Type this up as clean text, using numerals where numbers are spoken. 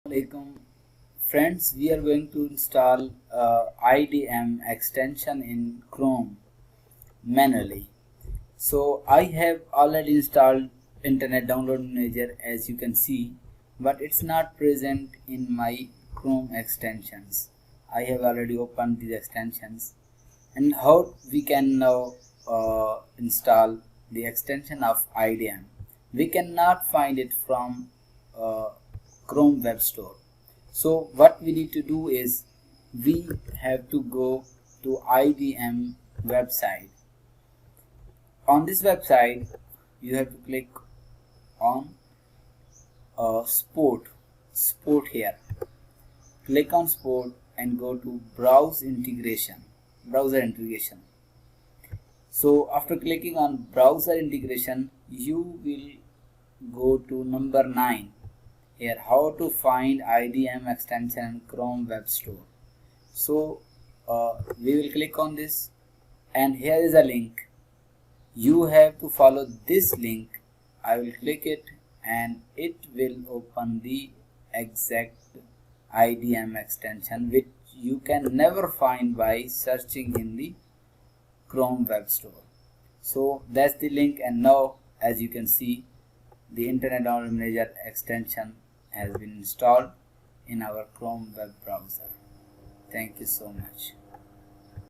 Assalamualaikum friends, we are going to install IDM extension in Chrome manually. So I have already installed Internet Download Manager, as you can see, but it's not present in my Chrome extensions. I have already opened these extensions, and how we can now install the extension of IDM. We cannot find it from Chrome Web Store. So what we need to do is we have to go to IDM website. On this website you have to click on sport here. Click on sport and go to browser integration. So after clicking on browser integration, you will go to number 9 here, how to find IDM extension in Chrome Web Store. So we will click on this, and here is a link. You have to follow this link. I will click it and it will open the exact IDM extension which you can never find by searching in the Chrome Web Store. So that's the link, and now as you can see, the Internet Download Manager extension has been installed in our Chrome web browser. Thank you so much.